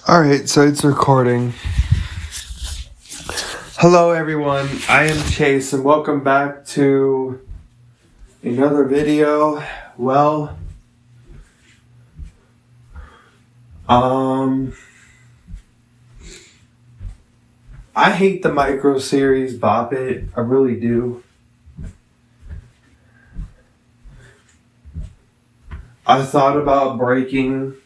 Alright, so it's recording. Hello everyone, I am Chase and welcome back to another video. Well, I hate the micro series Bop It, I really do. I thought about breaking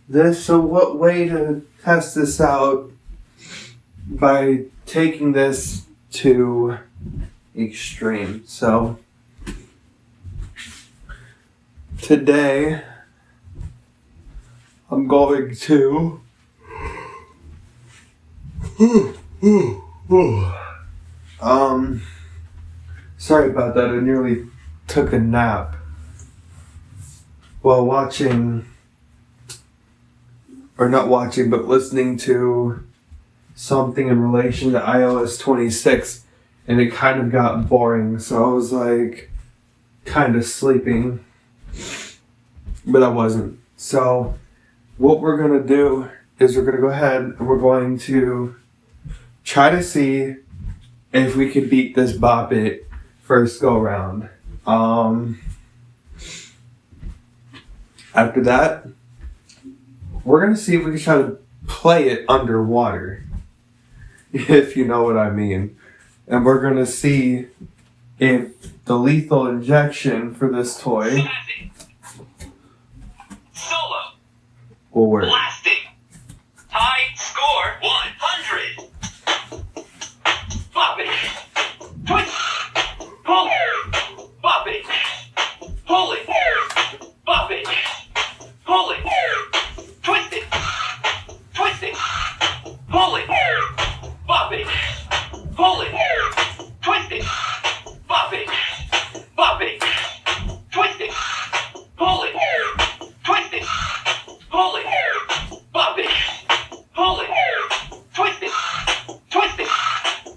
this, so what way to test this out by taking this to extreme. So today I'm going to sorry about that, I nearly took a nap while watching, or not watching, but listening to something in relation to iOS 26, and it kind of got boring, so I was like kind of sleeping, but I wasn't. So what we're going to do is we're going to go ahead and we're going to try to see if we could beat this Bop It first go around. After that, we're going to see if we can try to play it underwater, if you know what I mean. And we're going to see if the lethal injection for this toy Solo will work. blasting. High score 100. Bop it. Twist. Pull. Bop it. Pull it. Bop it. Pull it. Twist it. Twist it. Pull it. Bop it. Pull it. Twist it. Bop it. Bop it. Twist it. Pull it. Twist it. Pull it. Bop it. Pull it. Twist it. Twist it.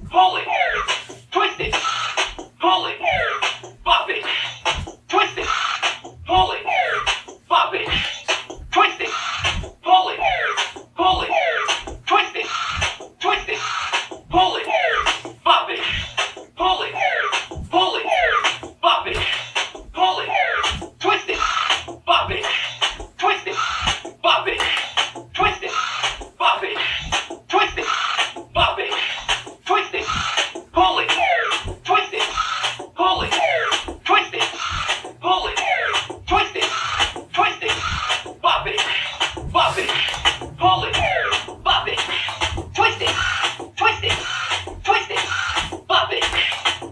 Pull it. Twist it. Pull it. Bop it. Twist it. Pull it. Bop it. Twist it. Pull it. Pull it. Twist it. Twist it. Pull it. Bop it. Pull it. Pull it. Bop it. Pull it. Twist it. Bop it. Twist it. Bop it. Twist it. Bop it. Twist it. Bop it. Twist it. Pull it. Twist it. Pull it. Twist it. Pull it. Twist it. Twist it. Bop it. Bop it. Pull it. Bop it. Twist it. Twist it. Twist it. Bop it.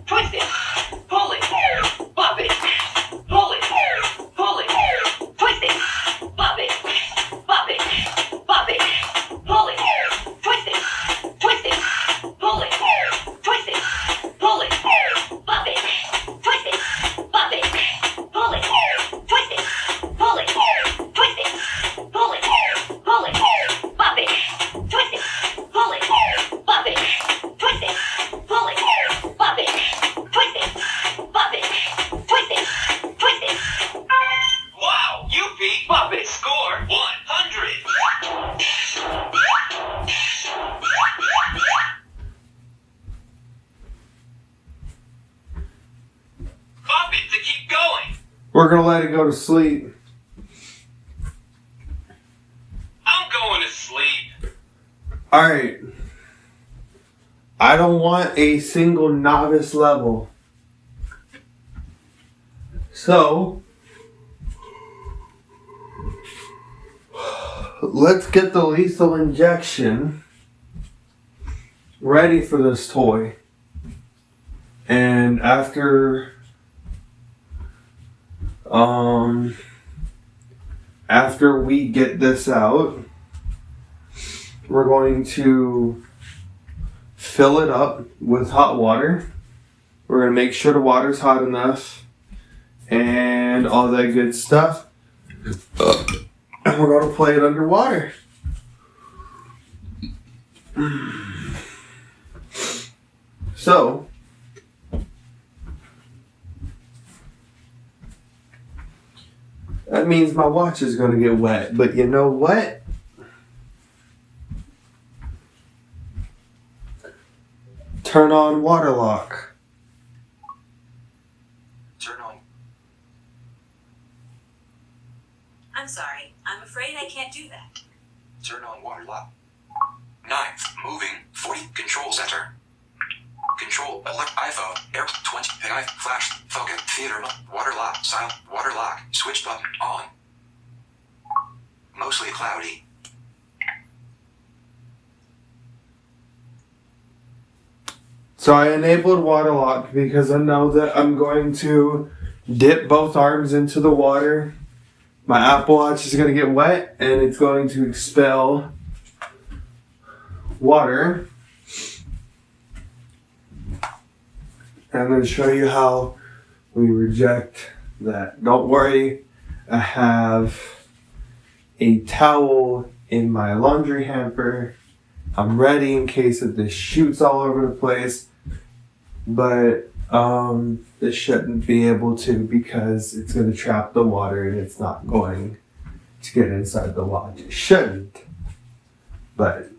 Twist it. Pull it. Bop it. Pull it. Pull it. Twist it. Bop it. Bop it. Bop it. Pull it. Twist it. Twist it. Pull it. Twist it. Pull it. Bop it. Twist it. Bop it. Pull it. Twist it. Pull it. Twist it. Pull it. Pull it. Bop it. Twist it. Pull it. Bop it. Twist it. Pull it. Bop it. Twist it. Bop it. Twist it. Twist it. Wow, you beat Bop It. Score 100. Bop it to keep going. We're going to let it go to sleep. I'm going to sleep. Alright. I don't want a single novice level. So, let's get the lethal injection ready for this toy. And after we get this out, we're going to fill it up with hot water. We're going to make sure the water's hot enough and all that good stuff. And we're going to play it underwater. So, that means my watch is going to get wet. But you know what? Turn on water lock. Turn on. I'm sorry. I'm afraid I can't do that. Turn on water lock. 9. Moving. 40. Control center. Control. iPhone. Air. 20. Pi. Flash. Focus. Theater. Water lock. Silent. Water lock. Switch button. On. Mostly cloudy. So I enabled water lock because I know that I'm going to dip both arms into the water. My Apple Watch is going to get wet and it's going to expel water. And I'm going to show you how we reject that. Don't worry, I have a towel in my laundry hamper. I'm ready in case if this shoots all over the place. But this shouldn't be able to because it's going to trap the water and it's not going to get inside the watch. It shouldn't. But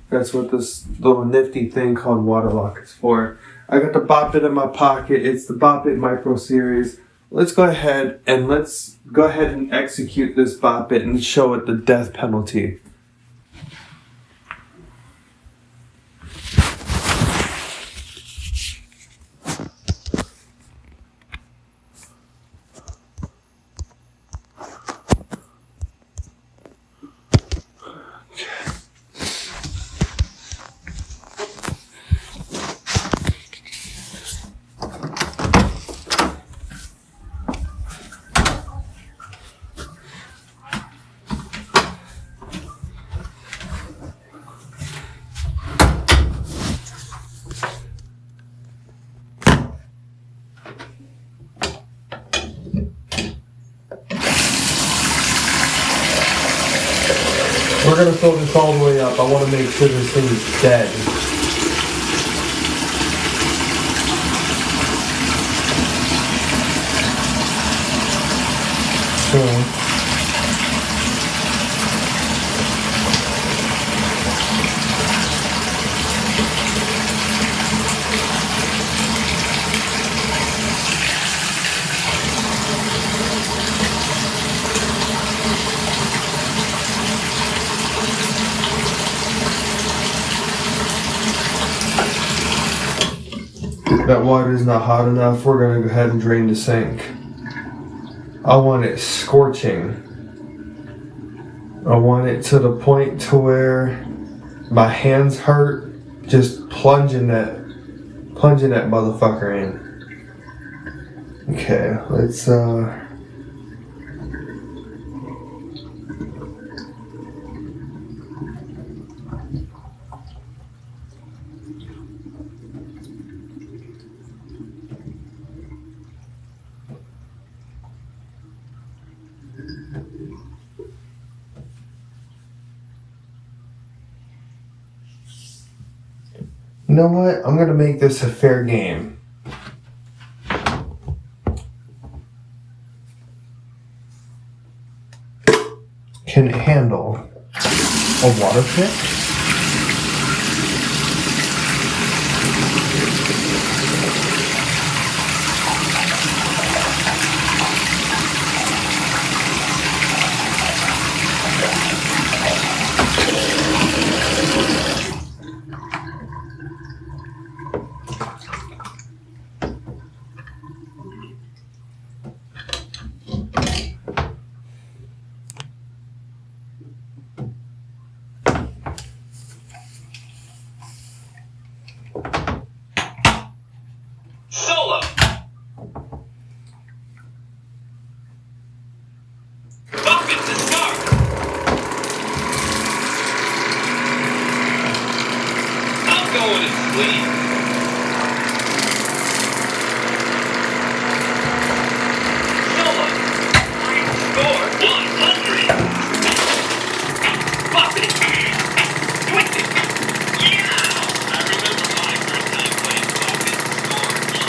that's what this little nifty thing called water lock is for. I got the Bop It in my pocket. It's the Bop It Micro Series. Let's go ahead and execute this Bop It and show it the death penalty. We're going to fill this all the way up. I want to make sure this thing is dead. That water is not hot enough. We're going to go ahead and drain the sink. I want it scorching. I want it to the point to where my hands hurt just plunging that motherfucker in. Okay, let's you know what? I'm gonna make this a fair game. Can it handle a water pit? Solo. Bop It to start. I'm going to sleep. Solo. Score 100. Bop It. Twist it. Yeah. I remember my first time playing Bop It. Score 100.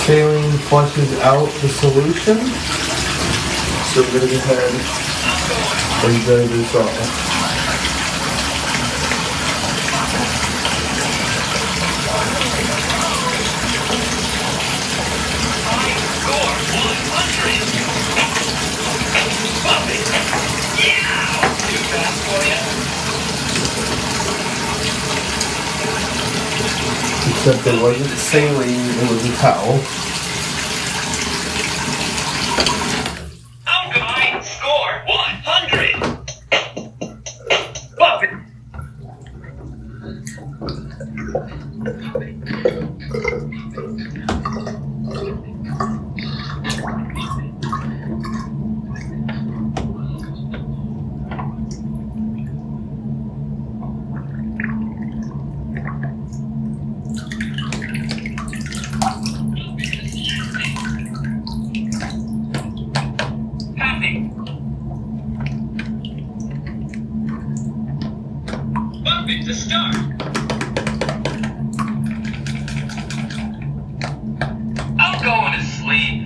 saline flushes out the solution. So we're gonna go ahead and drain this off. Except it wasn't saline, it was a towel. Alkaline score 100. Buffett. Buffett to start. I'm going to sleep.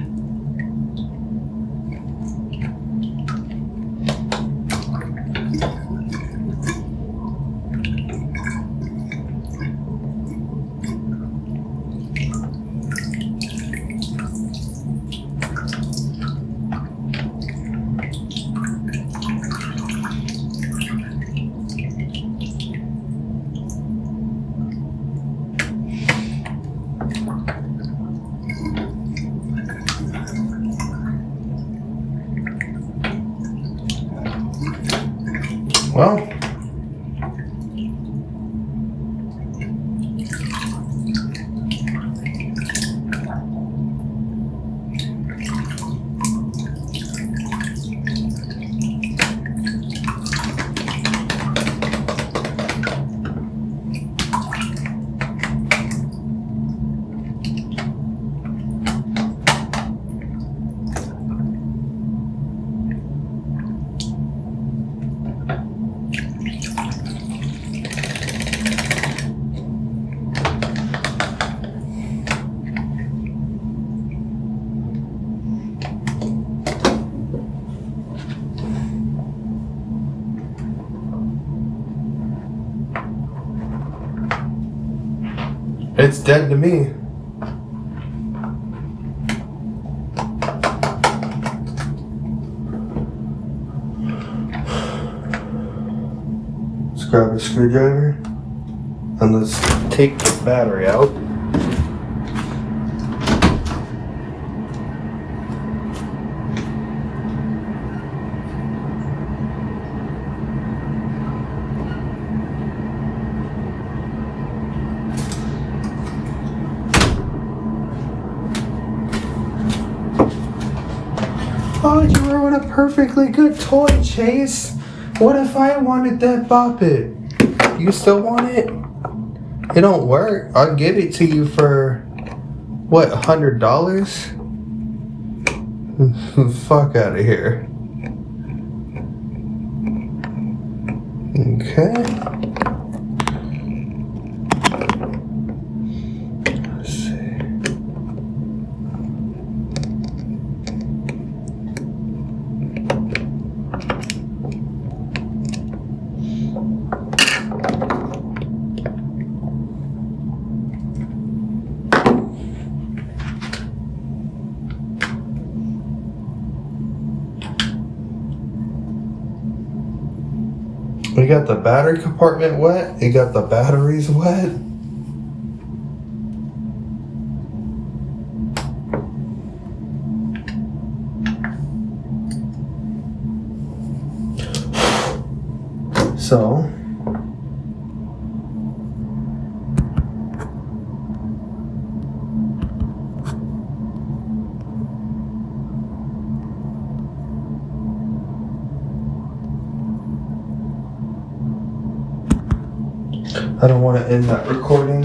Well, it's dead to me. Let's grab a screwdriver and let's take the battery out. Oh, you ruined a perfectly good toy, Chase. What if I wanted that Bop It? You still want it? It don't work. I'll give it to you for, what, $100? Fuck out of here. Okay. Let's see. We got the battery compartment wet. You got the batteries wet. So I don't want to end that recording.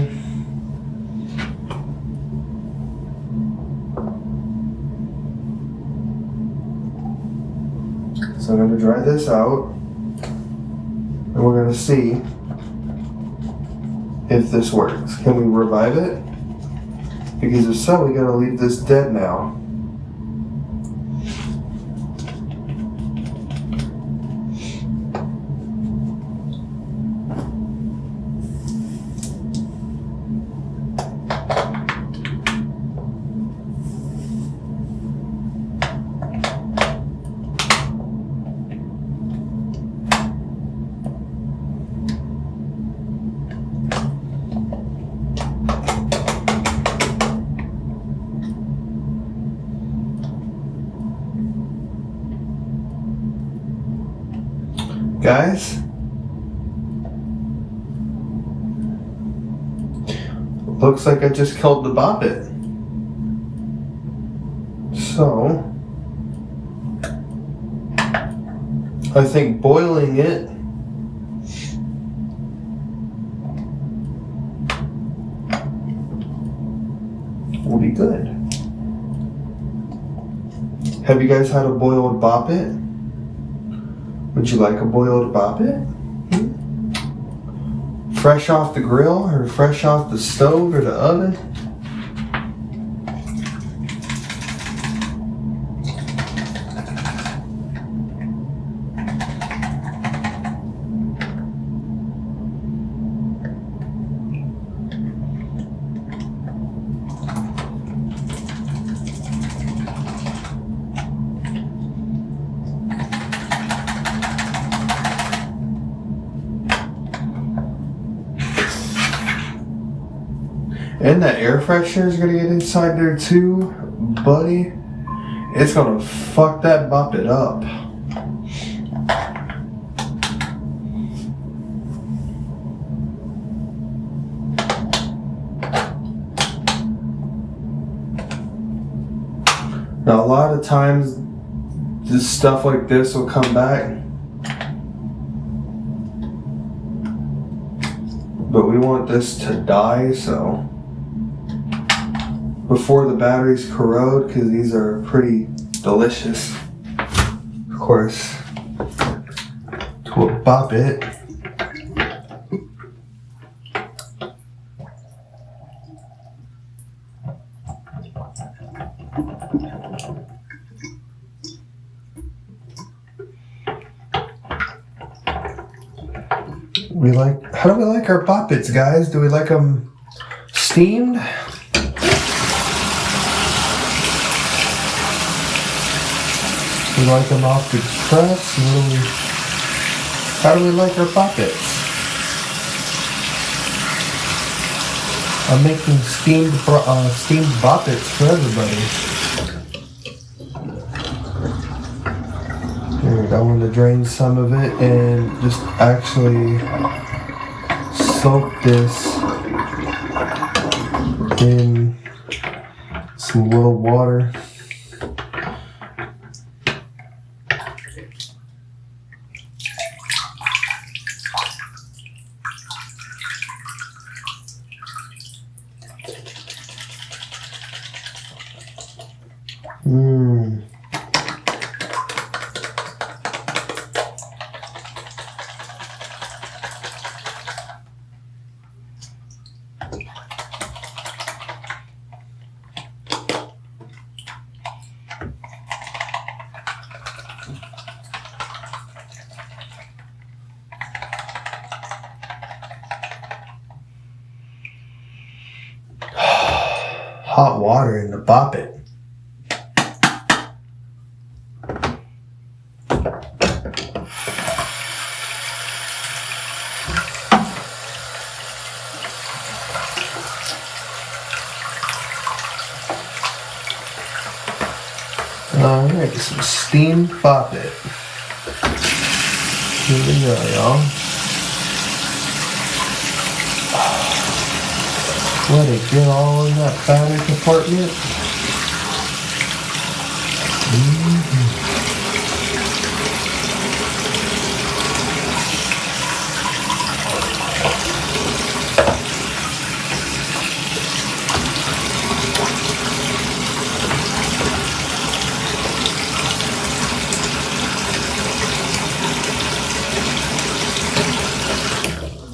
So I'm going to dry this out and we're going to see if this works. Can we revive it? Because if so, we gotta leave this dead now. Guys, looks like I just killed the bobbit. So, I think boiling it will be good. Have you guys had a boiled bobbit? Would you like a boiled bobbit? Fresh off the grill or fresh off the stove or the oven? And that air freshener is gonna get inside there too, buddy. It's gonna fuck that bobbit up. Now, a lot of times, this stuff like this will come back. But we want this to die, so before the batteries corrode, because these are pretty delicious, of course, to a bobbit. How do we like our bobbits, guys? Do we like them steamed? We like them off the press? How do we like our bobbits? I'm making steamed bobbits for everybody. Here, I want to drain some of it and just actually soak this in some little water. Hot water in the bobbit. Alright, some steamed bobbit. Here we go, y'all. Let it get all in that batter compartment.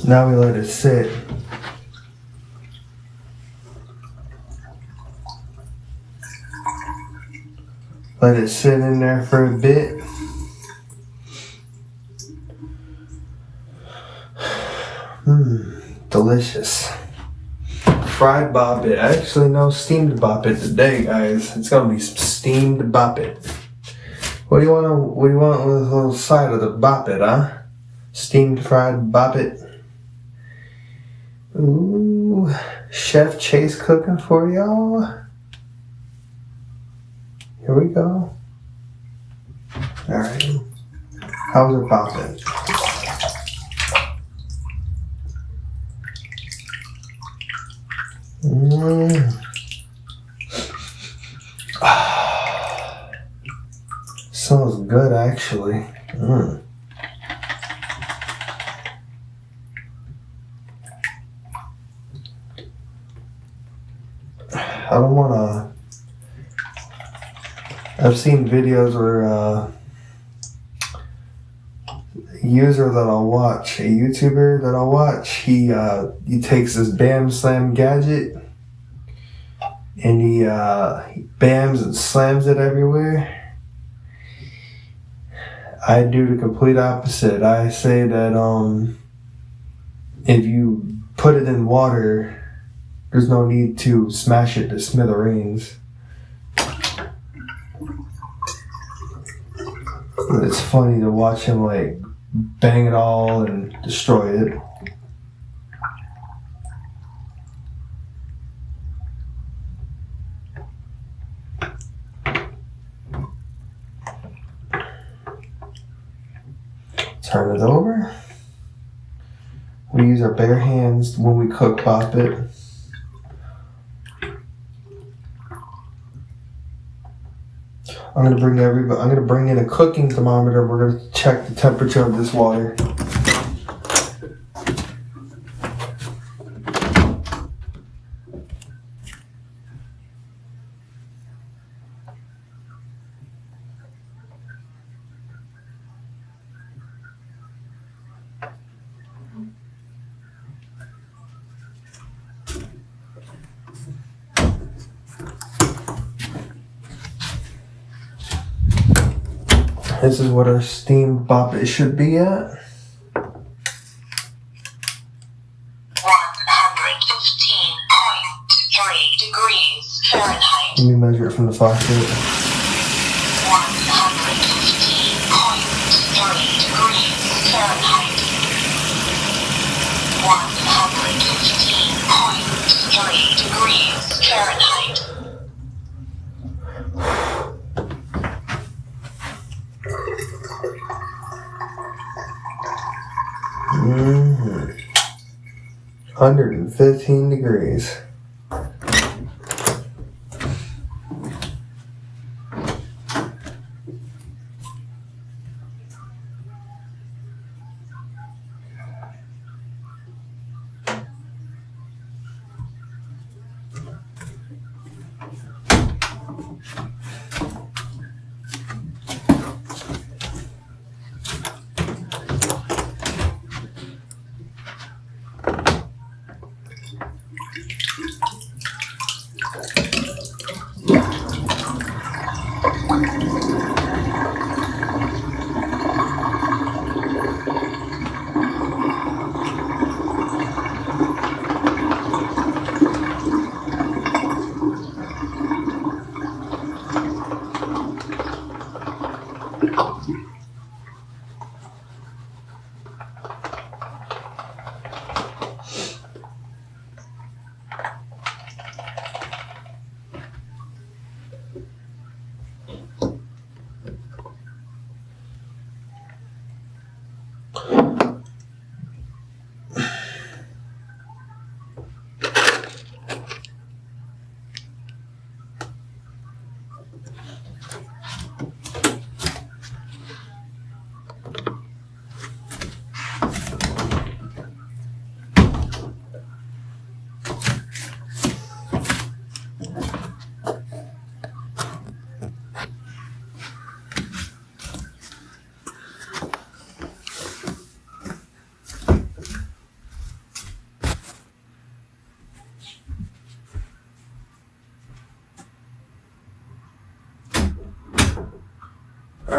Now we let it sit. Let it sit in there for a bit. Delicious. Fried bop it. Actually, no, steamed bop it today, guys. It's gonna be some steamed bop it. What do you want with a little side of the bop it, huh? Steamed fried bop it. Ooh, Chef Chase cooking for y'all. Here we go. Alright. How's it popping? Smells good, actually. I don't wanna. I've seen videos where a user that I'll watch, a YouTuber that I'll watch, he takes this Bam Slam gadget and he bams and slams it everywhere. I do the complete opposite. I say that if you put it in water, there's no need to smash it to smithereens. But it's funny to watch him like bang it all and destroy it. Turn it over. We use our bare hands when we cook bop it. I'm gonna bring in a cooking thermometer. We're gonna check the temperature of this water. This is what our steamed bop it should be at. 115.3 degrees Fahrenheit. Let me measure it from the faucet. 115.3 degrees Fahrenheit. 115.3 degrees Fahrenheit. Mm-hmm. 115 degrees.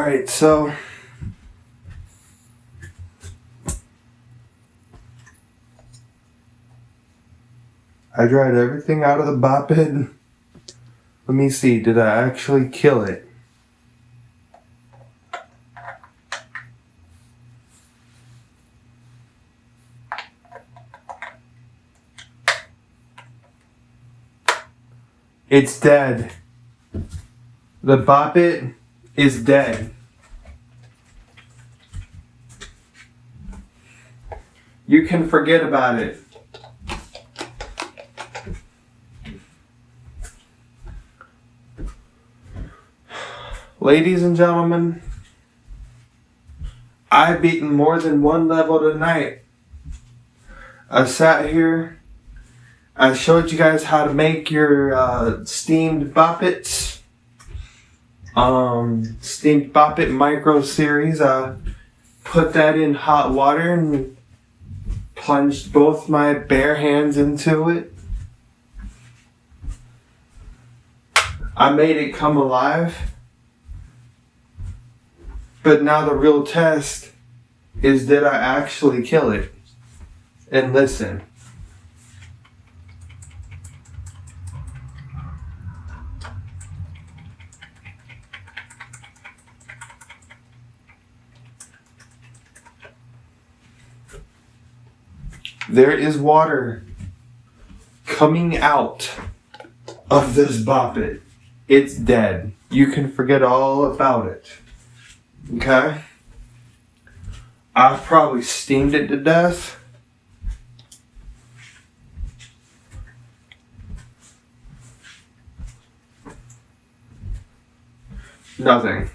Alright, so I dried everything out of the bop it. Let me see, did I actually kill it? It's dead. The bop it is dead. You can forget about it. Ladies and gentlemen, I've beaten more than one level tonight. I sat here, I showed you guys how to make your steamed boppets. Steamed boppet micro series. I put that in hot water and plunged both my bare hands into it. I made it come alive. But now the real test is, did I actually kill it? And listen. There is water coming out of this boppet. It's dead. You can forget all about it. Okay? I've probably steamed it to death. Nothing.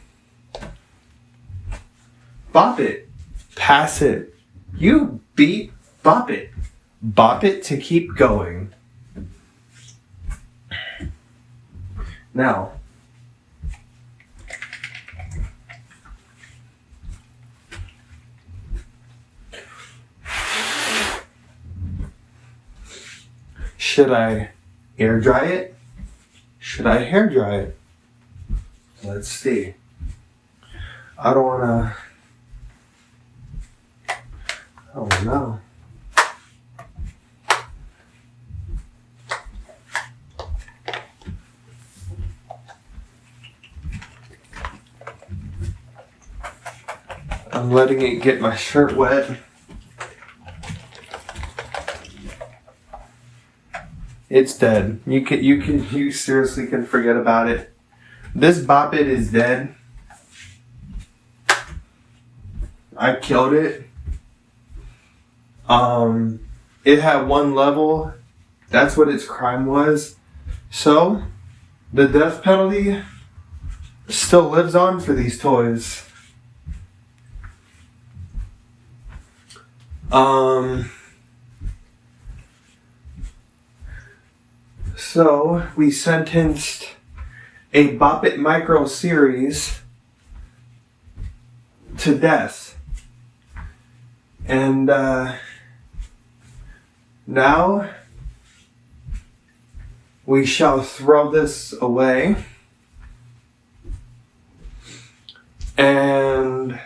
Bop it. Pass it. You beat bop it. Bop it to keep going. Now, should I air dry it? Should I hair dry it? Let's see. I don't know. I'm letting it get my shirt wet. It's dead. You seriously can forget about it. This bop it is dead. I killed it. It had one level. That's what its crime was. So, the death penalty still lives on for these toys. So, we sentenced a Bop It Micro series to death. And now we shall throw this away. And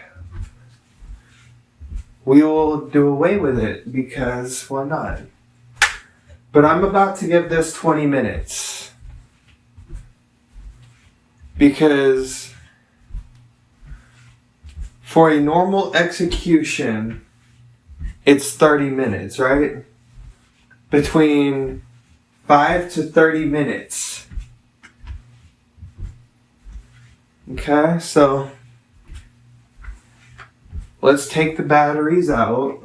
we will do away with it because why not? But I'm about to give this 20 minutes. Because for a normal execution, it's 30 minutes, right? Between 5 to 30 minutes. Okay, so let's take the batteries out.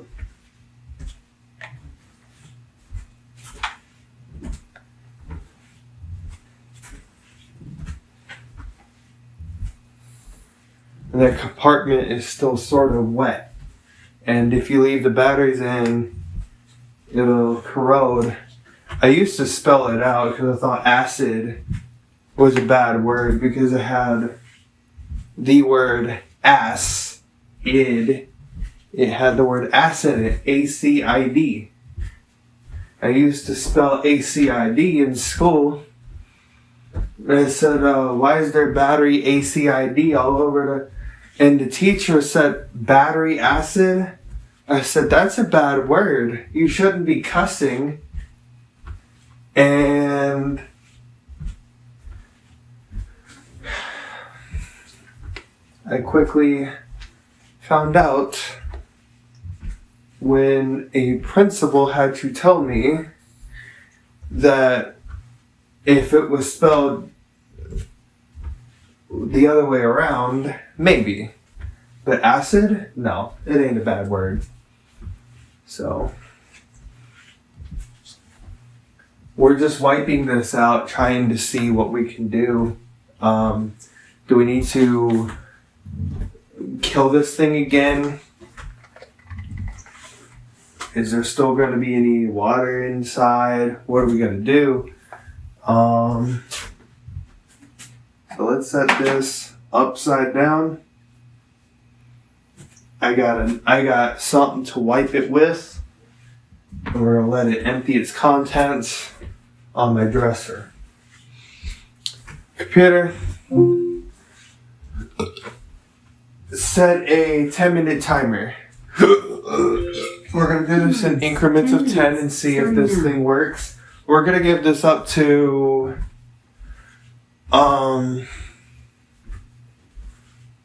And that compartment is still sort of wet. And if you leave the batteries in, it'll corrode. I used to spell it out because I thought acid was a bad word because it had the word ass, id. It had the word acid in it, A-C-I-D. I used to spell A-C-I-D in school. And I said, why is there battery ACID all over And the teacher said battery acid. I said, that's a bad word. You shouldn't be cussing. And I quickly found out when a principal had to tell me that if it was spelled the other way around, maybe. But acid? No, it ain't a bad word. So we're just wiping this out, trying to see what we can do. Do we need to kill this thing again? Is there still going to be any water inside? What are we going to do? So let's set this upside down. I got something to wipe it with. And we're gonna let it empty its contents on my dresser. Computer, set a 10-minute timer. We're gonna do this in increments of 10 and see if this thing works. We're gonna give this up to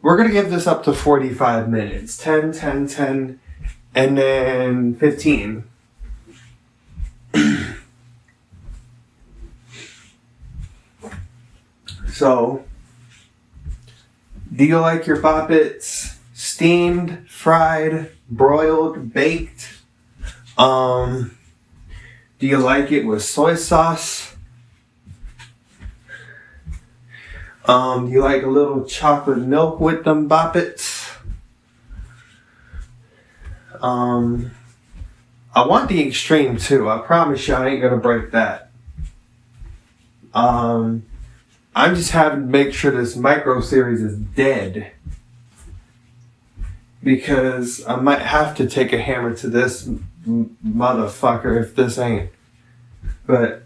we're going to give this up to 45 minutes. 10, 10, 10, and then 15. So, do you like your Boppets steamed, fried, broiled, baked? Do you like it with soy sauce? Do you like a little chocolate milk with them Boppets? I want the extreme too. I promise you I ain't gonna break that. I'm just having to make sure this micro series is dead. Because I might have to take a hammer to this motherfucker if this ain't. But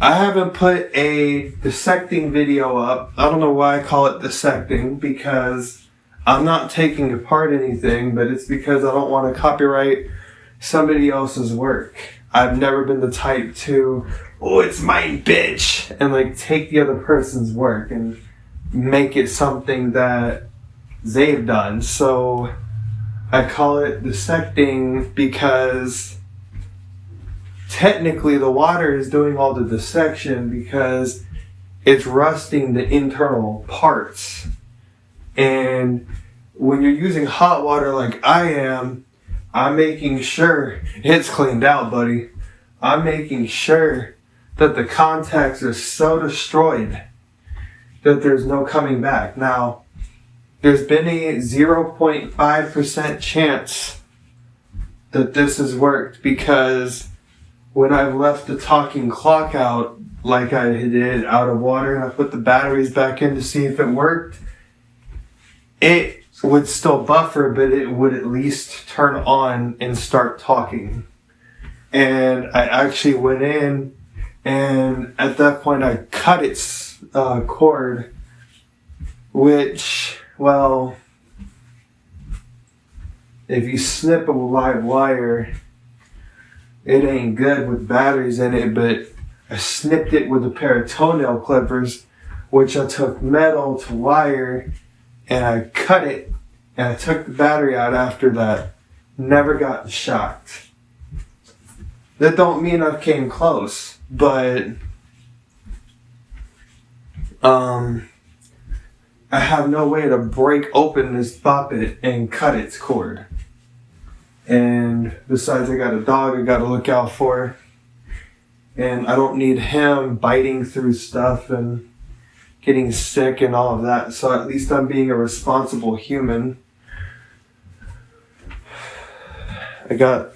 I haven't put a dissecting video up. I don't know why I call it dissecting, because I'm not taking apart anything, but it's because I don't want to copyright somebody else's work. I've never been the type to, oh, it's mine, bitch, and like take the other person's work and make it something that they've done. So I call it dissecting because technically the water is doing all the dissection because it's rusting the internal parts. And when you're using hot water like I am, I'm making sure it's cleaned out, buddy. I'm making sure that the contacts are so destroyed that there's no coming back. Now, there's been a 0.5% chance that this has worked because when I've left the talking clock out like I did out of water and I put the batteries back in to see if it worked, it would still buffer, but it would at least turn on and start talking. And I actually went in and at that point I cut its cord, which, well, if you snip a live wire, it ain't good with batteries in it, but I snipped it with a pair of toenail clippers, which I took metal to wire, and I cut it, and I took the battery out after that. Never gotten shocked. That don't mean I've came close, but I have no way to break open this Boppet and cut its cord. And besides, I got a dog I gotta look out for. And I don't need him biting through stuff and getting sick and all of that. So at least I'm being a responsible human. I got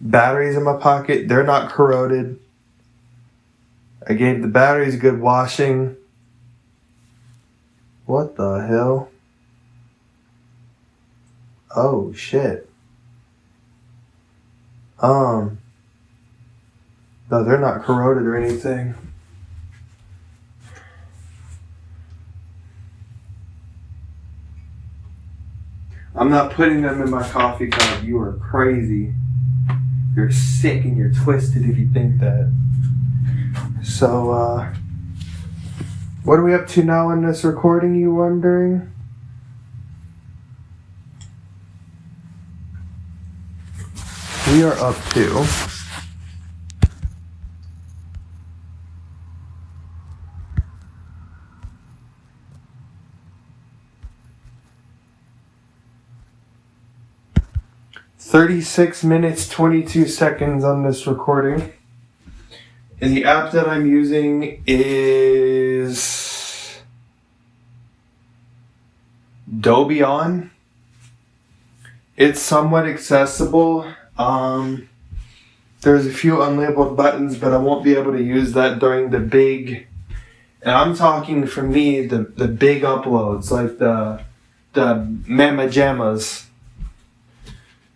batteries in my pocket. They're not corroded. I gave the batteries a good washing. What the hell? Oh shit. No, they're not corroded or anything. I'm not putting them in my coffee cup. You are crazy. You're sick and you're twisted if you think that. So, what are we up to now in this recording, you wondering? We are up to 36 minutes, 22 seconds on this recording. And the app that I'm using is Dobion. It's somewhat accessible. There's a few unlabeled buttons, but I won't be able to use that during the big, and I'm talking for me, the big uploads, like the Mama Jammas.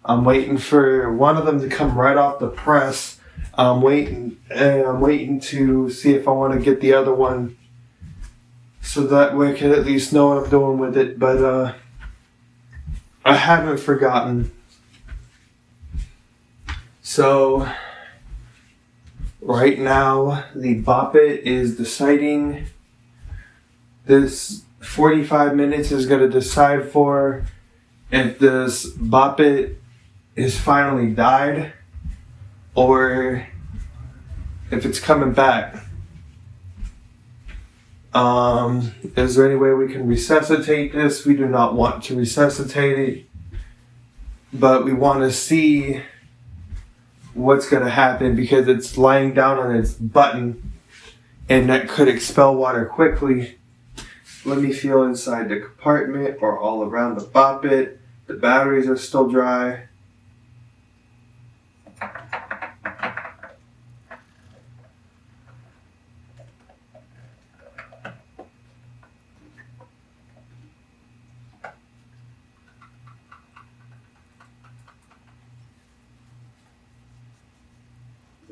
I'm waiting for one of them to come right off the press. I'm waiting to see if I want to get the other one, so that way I can at least know what I'm doing with it. But I haven't forgotten. So right now the Bop It is deciding. This 45 minutes is going to decide for if this Bop It is finally died or if it's coming back. Is there any way we can resuscitate this? We do not want to resuscitate it, but we want to see what's going to happen because it's lying down on its button and that could expel water quickly. Let me feel inside the compartment or all around the Bop It. The batteries are still dry.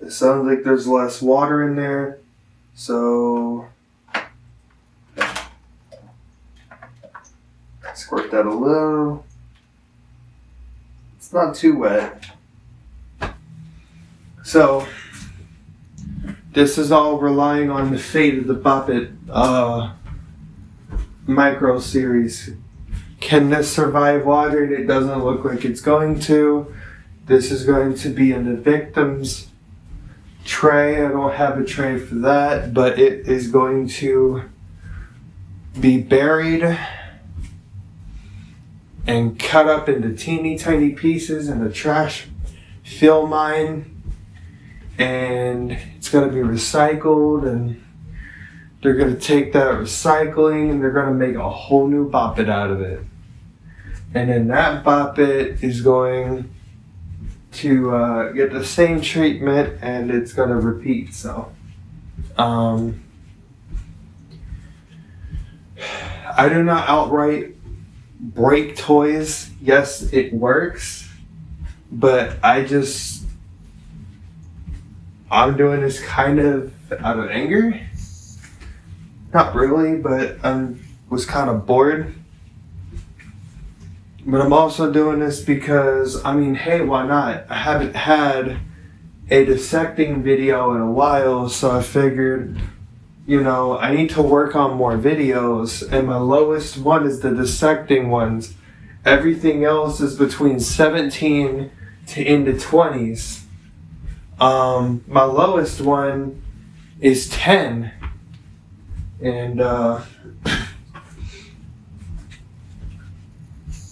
It sounds like there's less water in there, so squirt that a little. It's not too wet. So this is all relying on the fate of the Bop It micro series. Can this survive water? And it doesn't look like it's going to. This is going to be in the victim's tray. I don't have a tray for that, but it is going to be buried and cut up into teeny tiny pieces in a trash fill mine, and it's going to be recycled, and they're going to take that recycling and they're going to make a whole new Bop It out of it. And then that Bop It is going to get the same treatment, and it's going to repeat. So I do not outright break toys. Yes, it works, but I'm doing this kind of out of anger. Not really, but I was kind of bored. But I'm also doing this because, I mean, hey, why not? I haven't had a dissecting video in a while, so I figured, you know, I need to work on more videos, and my lowest one is the dissecting ones. Everything else is between 17 to into 20s. My lowest one is 10, and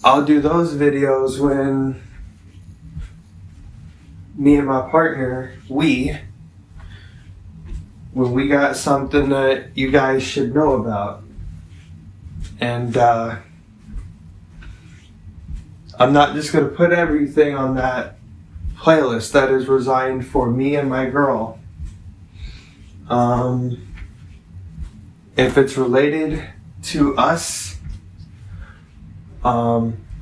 I'll do those videos when me and my partner, when we got something that you guys should know about. And I'm not just going to put everything on that playlist that is resigned for me and my girl. If it's related to us,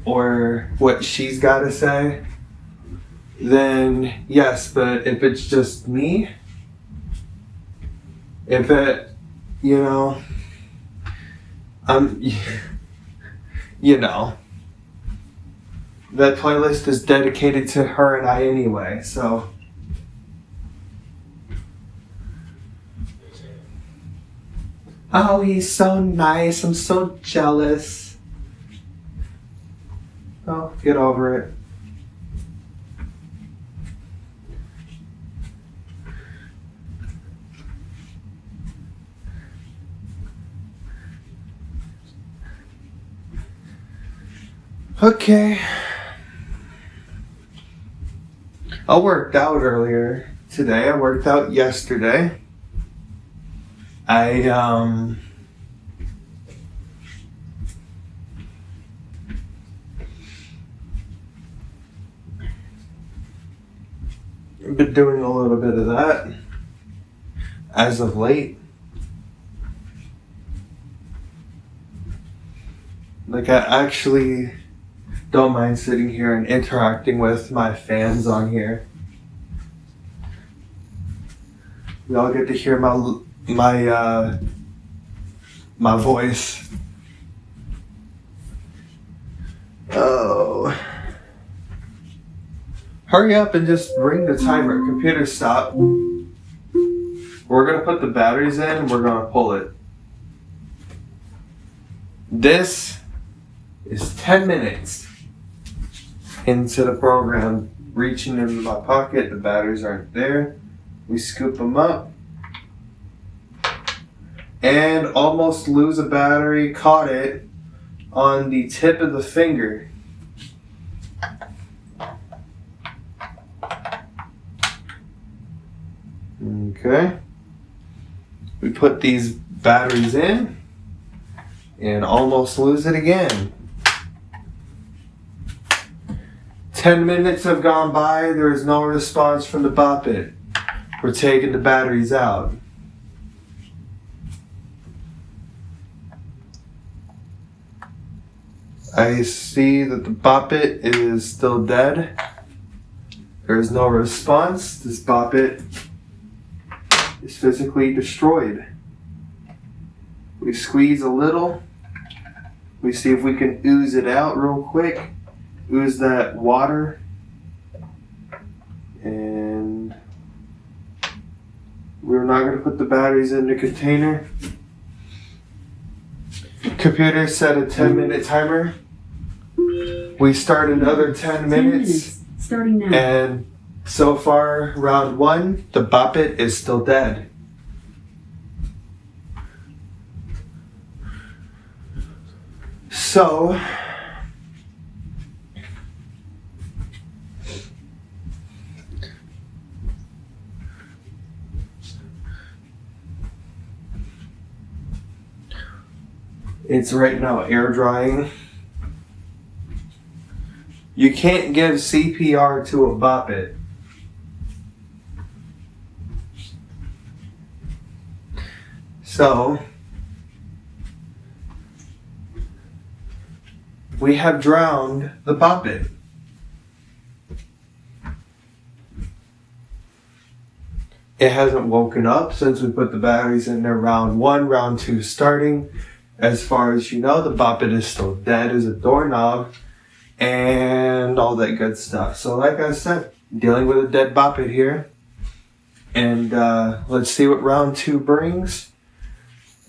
or what she's got to say, then yes. But if it's just me, if it, you know, you know, that playlist is dedicated to her and I anyway, so. Oh, he's so nice. I'm so jealous. Oh, get over it. Okay. I worked out earlier today. I worked out yesterday. I've been doing a little bit of that as of late. Like, I actually don't mind sitting here and interacting with my fans on here. We all get to hear my voice. Oh. Hurry up and just ring the timer. Computer, stop. We're gonna put the batteries in and we're gonna pull it. This is 10 minutes into the program. Reaching into my pocket, the batteries aren't there. We scoop them up and almost lose a battery. Caught it on the tip of the finger. Okay. We put these batteries in and almost lose it again. 10 minutes have gone by. There is no response from the Bop It. We're taking the batteries out. I see that the Bop It is still dead. There is no response. This Bop It is physically destroyed. We squeeze a little. We see if we can ooze it out real quick. Ooze that water. And we're not going to put the batteries in the container. Computer set a 10-minute timer. We start another 10 minutes. Starting now. And so far, round 1, the Bop It is still dead. So, it's right now air drying. You can't give CPR to a Bop It. So, we have drowned the Bop It. It hasn't woken up since we put the batteries in there. Round 1, round 2 starting. As far as you know, the Bop It is still dead as a doorknob and all that good stuff. So like I said, dealing with a dead Bop It here. And let's see what round 2 brings.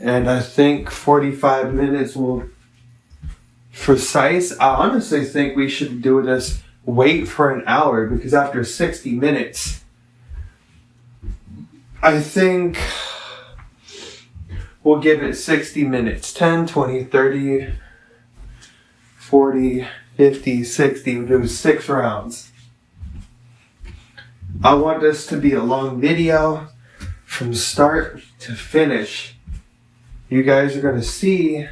And I think 45 minutes will precise. I honestly think we should do this, wait for an hour, because after 60 minutes, I think we'll give it 60 minutes. 10, 20, 30, 40, 50, 60. We'll do 6 rounds. I want this to be a long video from start to finish. You guys are going to see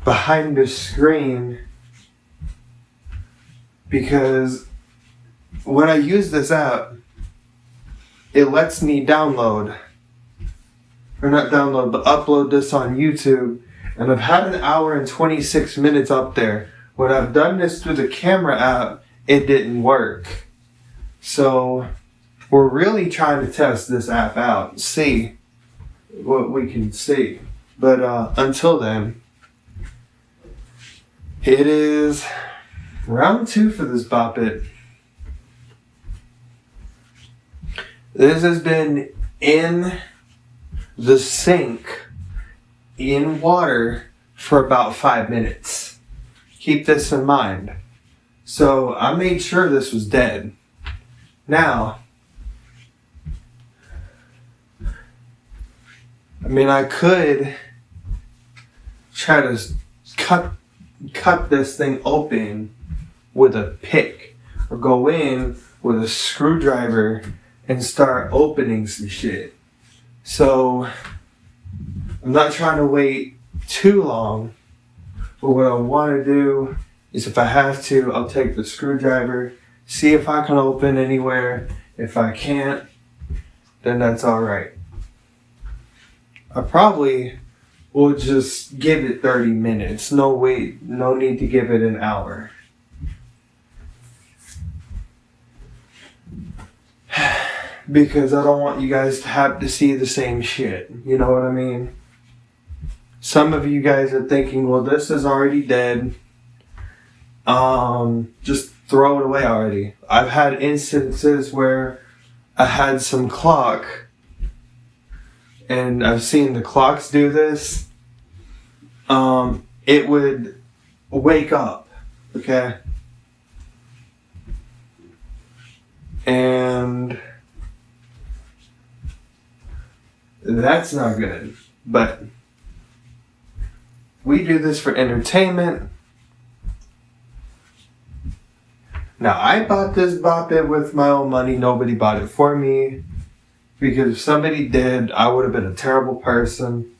behind the screen, because when I use this app, it lets me download, or not download, but upload this on YouTube. And I've had an hour and 26 minutes up there. When I've done this through the camera app, it didn't work. So we're really trying to test this app out and see what we can see. But until then, it is Round 2 for this Bop It. This has been in the sink in water for about 5 minutes. Keep this in mind. So I made sure this was dead. Now, I mean, I could try to cut this thing open with a pick, or go in with a screwdriver and start opening some shit. So I'm not trying to wait too long, but what I want to do is, if I have to, I'll take the screwdriver, see if I can open anywhere. If I can't, then that's alright. I probably will just give it 30 minutes. No need to give it an hour. Because I don't want you guys to have to see the same shit. You know what I mean? Some of you guys are thinking, well, this is already dead. Just throw it away already. I've had instances where I had some clock, and I've seen the clocks do this. It would wake up, okay? And that's not good. But we do this for entertainment. Now, I bought this Bop It with my own money. Nobody bought it for me. Because if somebody did, I would have been a terrible person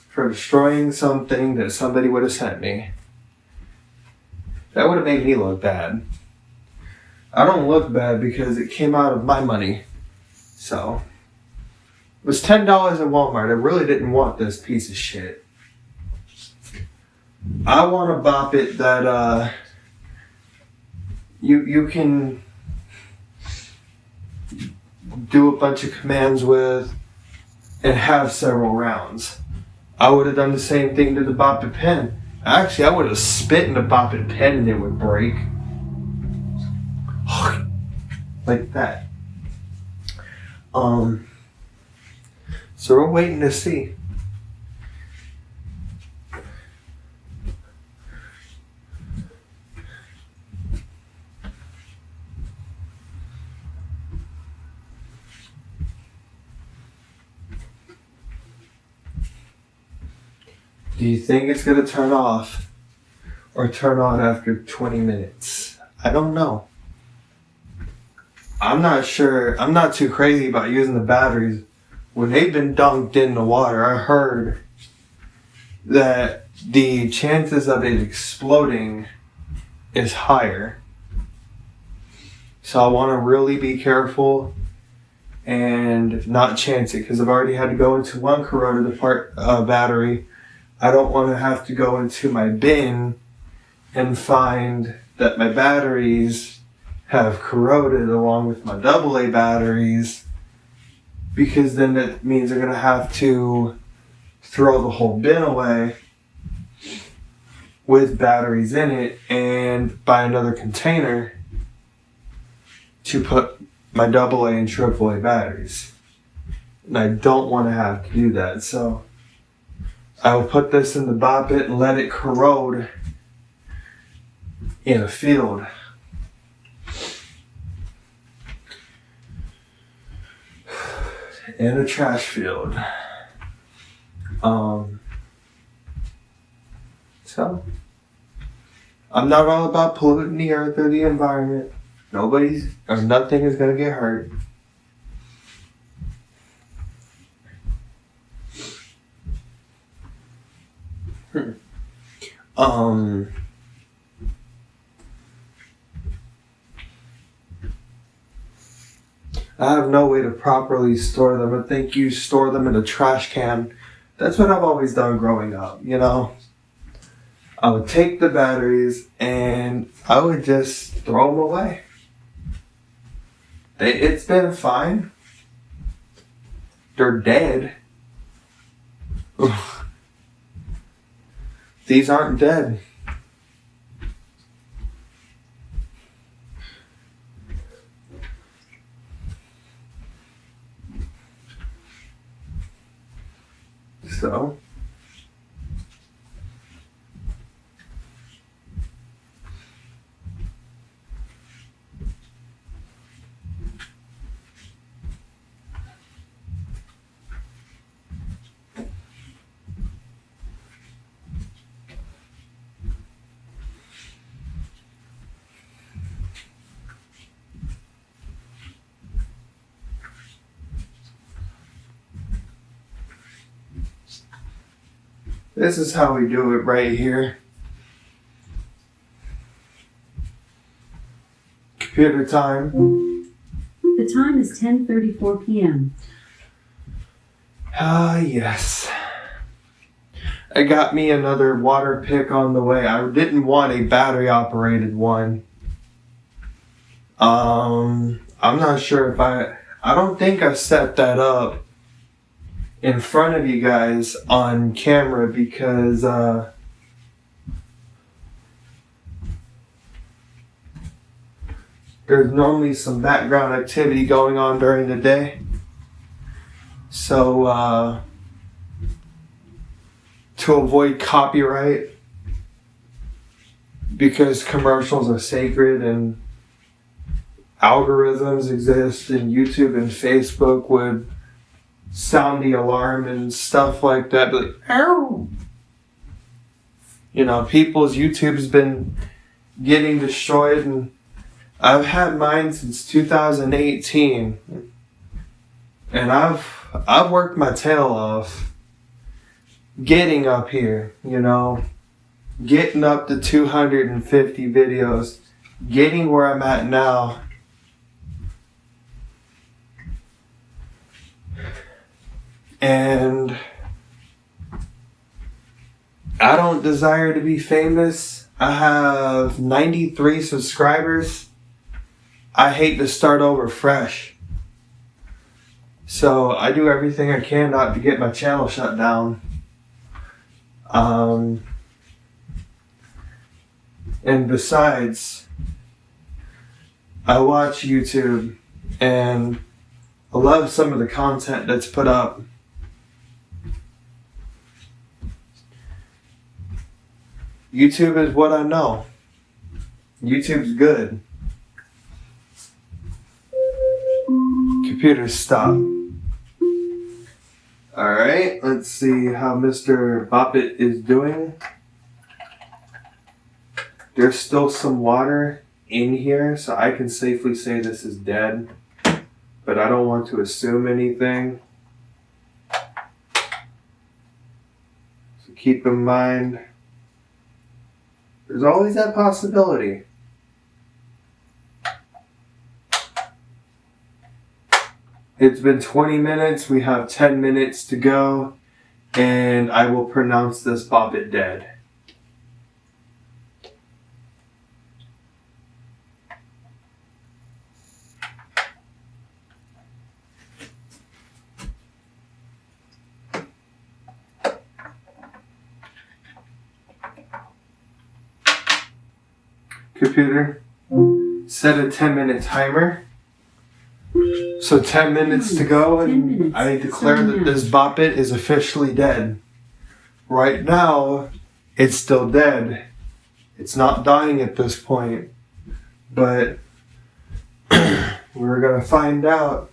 for destroying something that somebody would have sent me. That would have made me look bad. I don't look bad because it came out of my money. So, it was $10 at Walmart. I really didn't want this piece of shit. I want a Bop It that, you can do a bunch of commands with and have several rounds. I would have done the same thing to the Bop It pen. Actually, I would have spit in the Bop It pen and it would break. Like that. So we're waiting to see. Do you think it's going to turn off or turn on after 20 minutes? I don't know. I'm not sure. I'm not too crazy about using the batteries. When they've been dunked in the water, I heard that the chances of it exploding is higher. So I want to really be careful and not chance it, because I've already had to go into one corroded battery. I don't want to have to go into my bin and find that my batteries have corroded along with my AA batteries, because then that means I'm going to have to throw the whole bin away with batteries in it and buy another container to put my AA and AAA batteries. And I don't want to have to do that. So I will put this in the Bop It and let it corrode in a field. In a trash field. So I'm not all about polluting the earth or the environment. Nothing is gonna get hurt. I have no way to properly store them. I think you store them in a trash can. That's what I've always done growing up, you know? I would take the batteries and I would just throw them away. It's been fine. They're dead. These aren't dead. so. This is how we do it right here. Computer time. The time is 10:34 p.m. Ah, yes. I got me another water pick on the way. I didn't want a battery operated one. I'm not sure if I don't think I set that up in front of you guys on camera because there's normally some background activity going on during the day. So to avoid copyright, because commercials are sacred and algorithms exist, and YouTube and Facebook would sound the alarm and stuff like that. But like, ow! You know, people's YouTube's been getting destroyed, and I've had mine since 2018, and I've worked my tail off getting up here, you know, getting up to 250 videos, getting where I'm at now. And I don't desire to be famous. I have 93 subscribers. I hate to start over fresh. So I do everything I can not to get my channel shut down. And besides, I watch YouTube and I love some of the content that's put up. YouTube is what I know. YouTube's good. Computer, stop. Alright, let's see how Mr. Boppet is doing. There's still some water in here, so I can safely say this is dead. But I don't want to assume anything. So keep in mind, there's always that possibility. It's been 20 minutes. We have 10 minutes to go. And I will pronounce this Boppet dead. Computer, set a 10-minute timer. So 10 minutes to go, 10 and minutes. I declare that this Boppet is officially dead. Right now, it's still dead. It's not dying at this point. But we're going to find out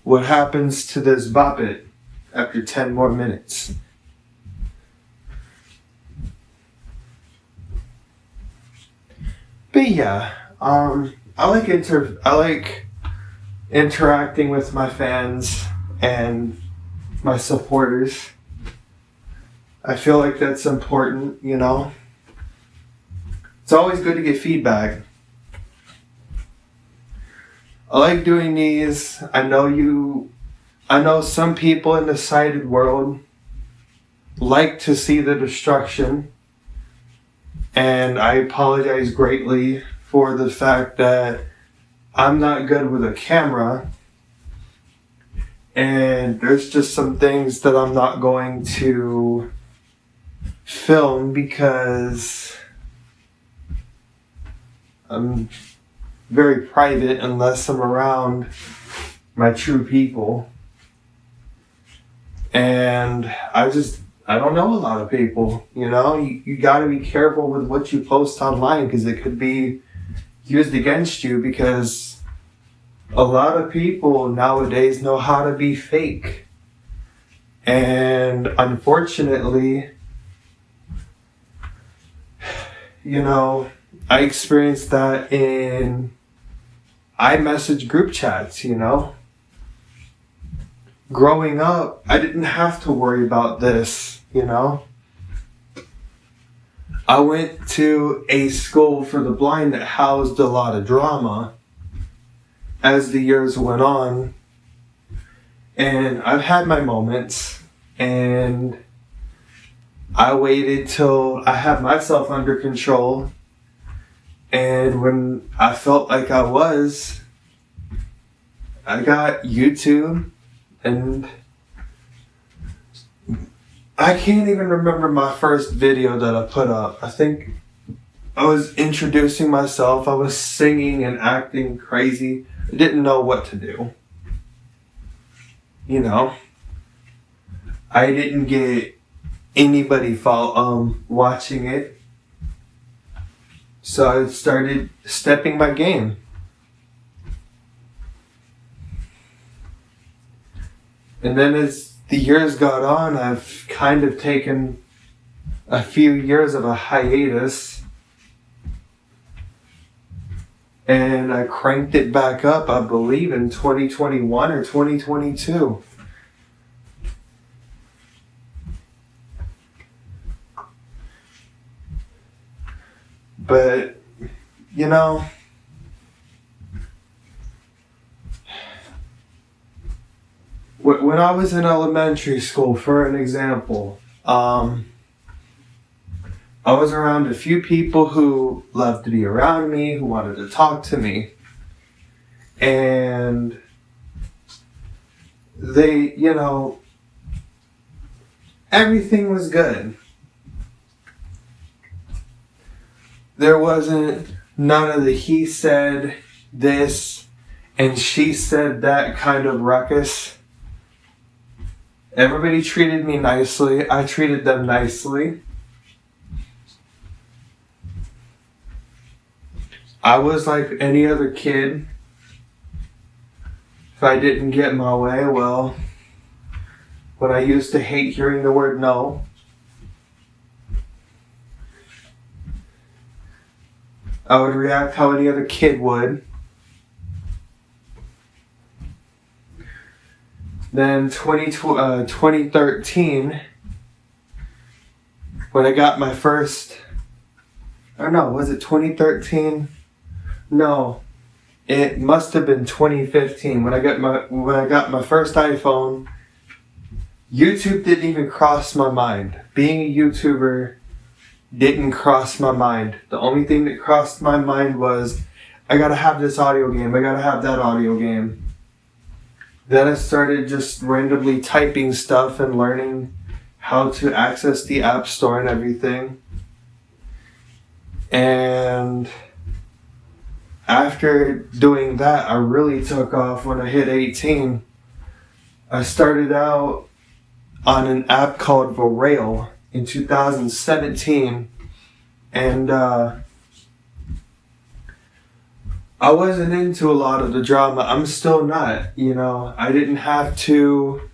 what happens to this Boppet after 10 more minutes. But yeah, I like interacting with my fans and my supporters. I feel like that's important, you know. It's always good to get feedback. I like doing these. I know some people in the sighted world like to see the destruction. And I apologize greatly for the fact that I'm not good with a camera. And there's just some things that I'm not going to film because I'm very private unless I'm around my true people. And I don't know a lot of people, you know? You gotta be careful with what you post online because it could be used against you, because a lot of people nowadays know how to be fake. And unfortunately, you know, I experienced that in iMessage group chats, you know? Growing up, I didn't have to worry about this, you know? I went to a school for the blind that housed a lot of drama as the years went on. And I've had my moments, and I waited till I had myself under control. And when I felt like I got YouTube, and I can't even remember my first video that I put up. I think I was introducing myself. I was singing and acting crazy. I didn't know what to do. You know, I didn't get anybody watching it. So I started stepping my game. And then as the years got on, I've kind of taken a few years of a hiatus. And I cranked it back up, I believe, in 2021 or 2022. But, you know, when I was in elementary school, for an example, I was around a few people who loved to be around me, who wanted to talk to me. And they, you know, everything was good. There wasn't none of the he said this and she said that kind of ruckus. Everybody treated me nicely. I treated them nicely. I was like any other kid. If I didn't get my way, well, when I used to hate hearing the word no, I would react how any other kid would. Then 2013, when I got my first, I don't know, was it 2013? No, it must have been 2015 when I got my first iPhone. YouTube didn't even cross my mind. Being a YouTuber didn't cross my mind. The only thing that crossed my mind was, I gotta have this audio game. I gotta have that audio game. Then I started just randomly typing stuff and learning how to access the App Store and everything. And after doing that, I really took off when I hit 18. I started out on an app called Verail in 2017. And I wasn't into a lot of the drama. I'm still not, you know. I didn't have to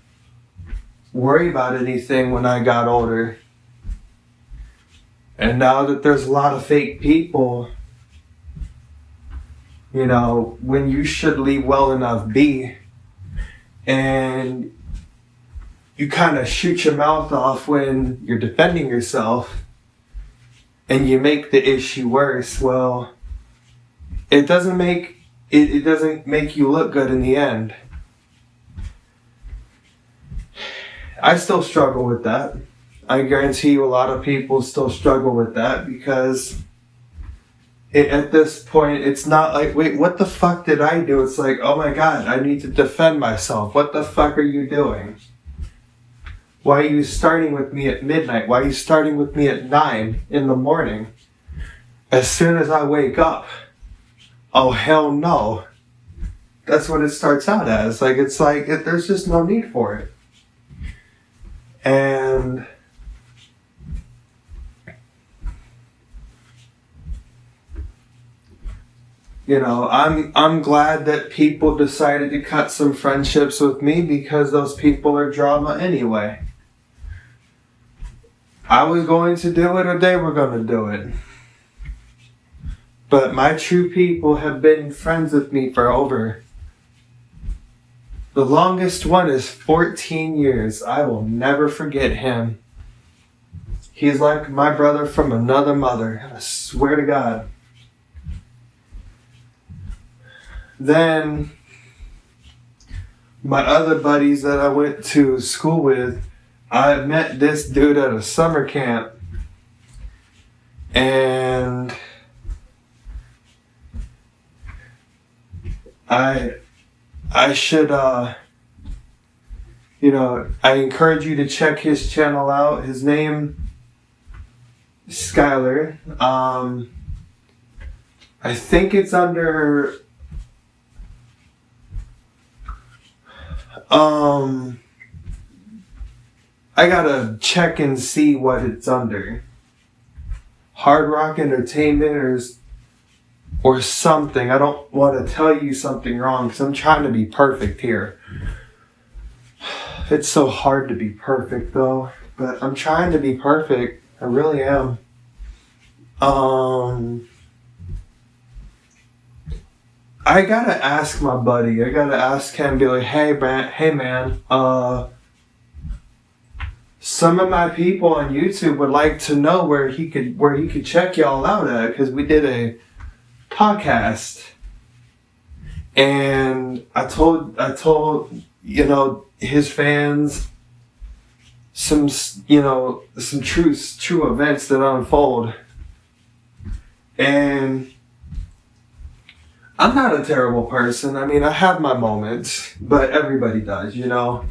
worry about anything when I got older. And now that there's a lot of fake people, you know, when you should leave well enough be, and you kind of shoot your mouth off when you're defending yourself, and you make the issue worse, well, it doesn't make you look good in the end. I still struggle with that. I guarantee you a lot of people still struggle with that, because at this point, it's not like, wait, what the fuck did I do? It's like, oh my God, I need to defend myself. What the fuck are you doing? Why are you starting with me at midnight? Why are you starting with me at 9 in the morning? As soon as I wake up, oh hell no. That's what it starts out as. There's just no need for it. And you know, I'm glad that people decided to cut some friendships with me because those people are drama anyway. I was going to do it or they were going to do it. But my true people have been friends with me for over. The longest one is 14 years. I will never forget him. He's like my brother from another mother. I swear to God. Then my other buddies that I went to school with, I met this dude at a summer camp. And I should, you know, I encourage you to check his channel out. His name is Skylar. I think it's under, I gotta check and see what it's under. Hard Rock Entertainment or something. I don't want to tell you something wrong because I'm trying to be perfect here. It's so hard to be perfect though, but I'm trying to be perfect. I really am. I gotta ask my buddy. I gotta ask him, be like, hey man, some of my people on YouTube would like to know where he could check y'all out at, because we did a podcast, and I told you know, his fans some true events that unfold, and I'm not a terrible person. I mean, I have my moments, but everybody does, you know.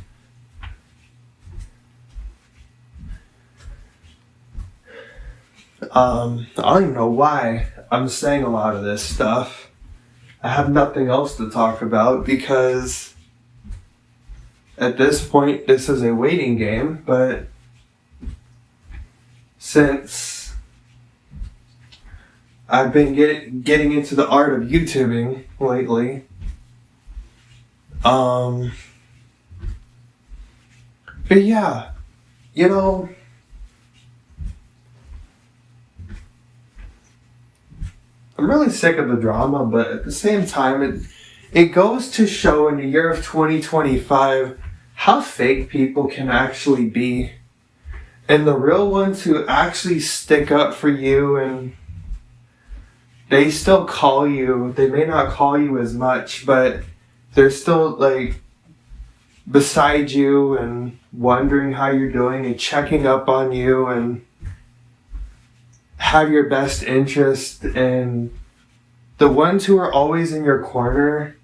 I don't even know why I'm saying a lot of this stuff. I have nothing else to talk about because at this point this is a waiting game, but since I've been getting into the art of YouTubing lately, but yeah, you know, I'm really sick of the drama, but at the same time, it goes to show in the year of 2025 how fake people can actually be. And the real ones who actually stick up for you, and they still call you, they may not call you as much, but they're still like beside you and wondering how you're doing and checking up on you and have your best interest, and the ones who are always in your corner,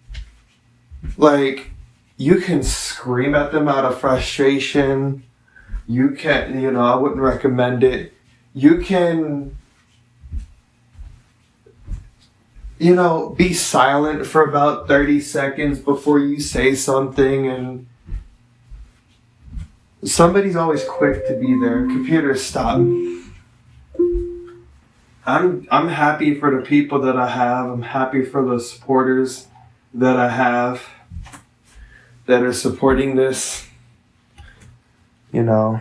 like, you can scream at them out of frustration. You can, you know, I wouldn't recommend it. You can, you know, be silent for about 30 seconds before you say something, and somebody's always quick to be there. Computer, stop. I'm happy for the people that I have. I'm happy for the supporters that I have that are supporting this. You know.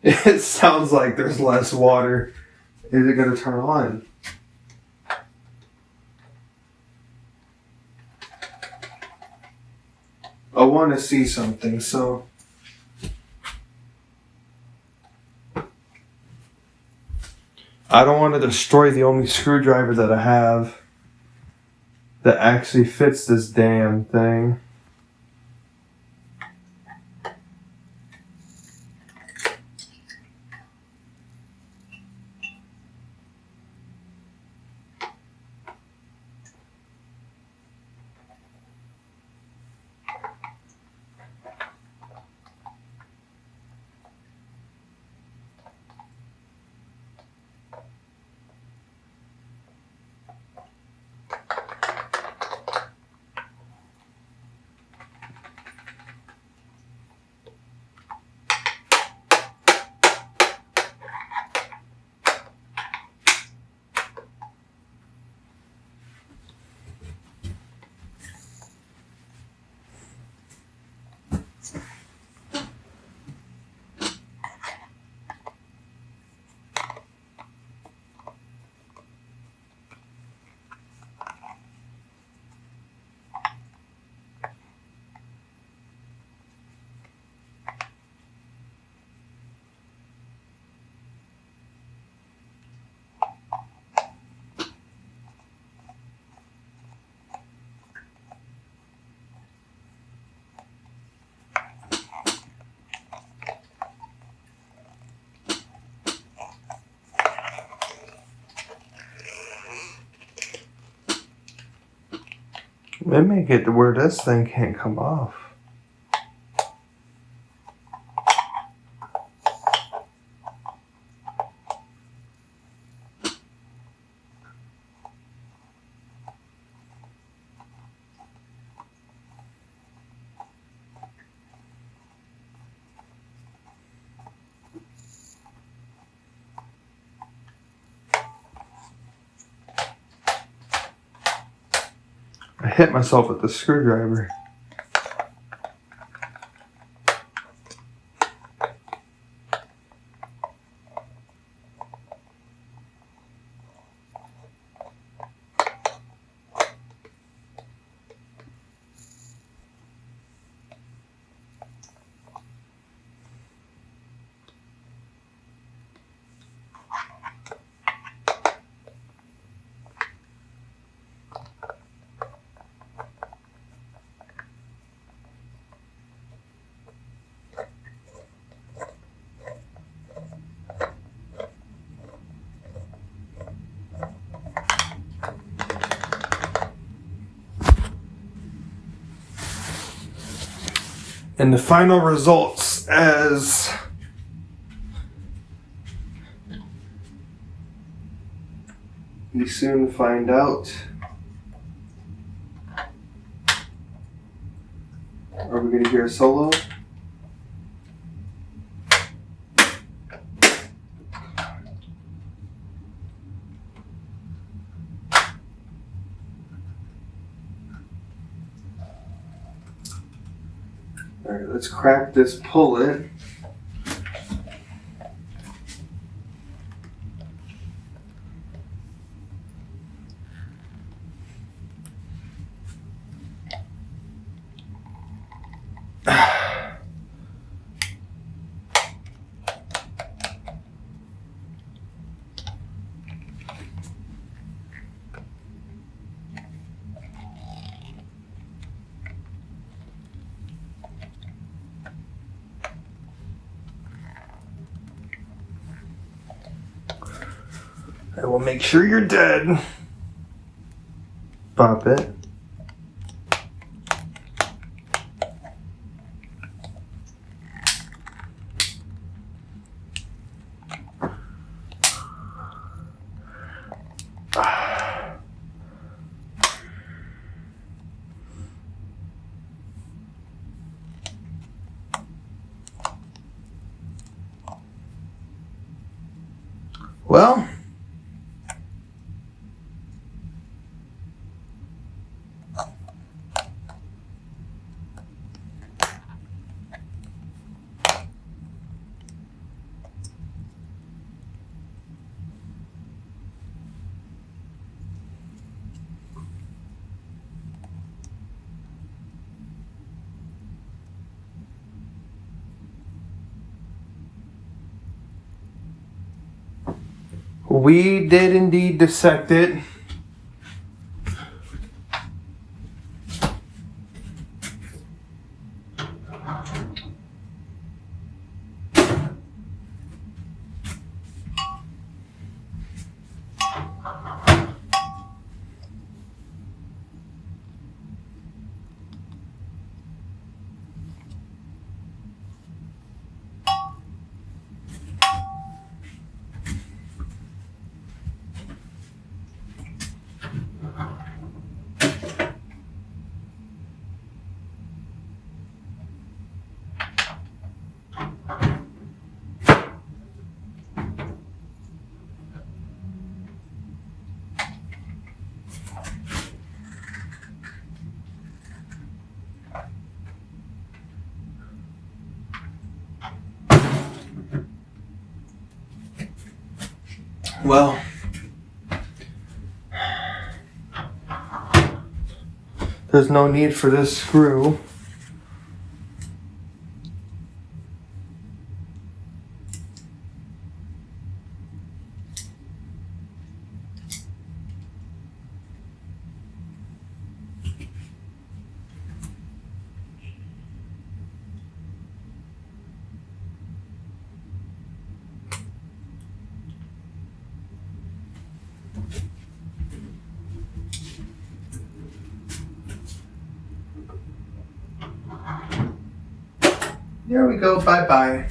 It sounds like there's less water. Is it going to turn on? I want to see something, so I don't want to destroy the only screwdriver that I have that actually fits this damn thing. They make it to where this thing can't come off. I hit myself with the screwdriver. And the final results, as we soon find out. Are we going to hear a solo? Alright, let's crack this pullet. I will make sure you're dead. Pop it. Well, we did indeed dissect it. Well, there's no need for this screw. There we go. Bye-bye.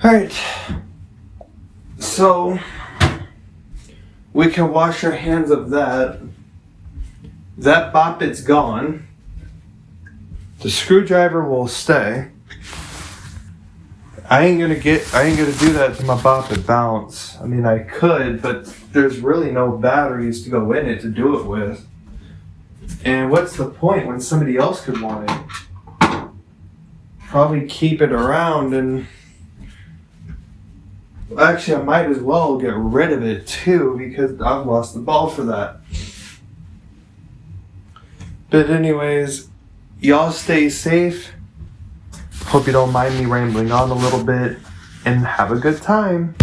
Alright. So, we can wash our hands of that. That bop, it's gone. The screwdriver will stay. I ain't gonna do that to my bop it bounce. I mean, I could, but there's really no batteries to go in it to do it with. And what's the point when somebody else could want it? Probably keep it around and... Actually, I might as well get rid of it too because I've lost the ball for that. But anyways, y'all stay safe. Hope you don't mind me rambling on a little bit and have a good time.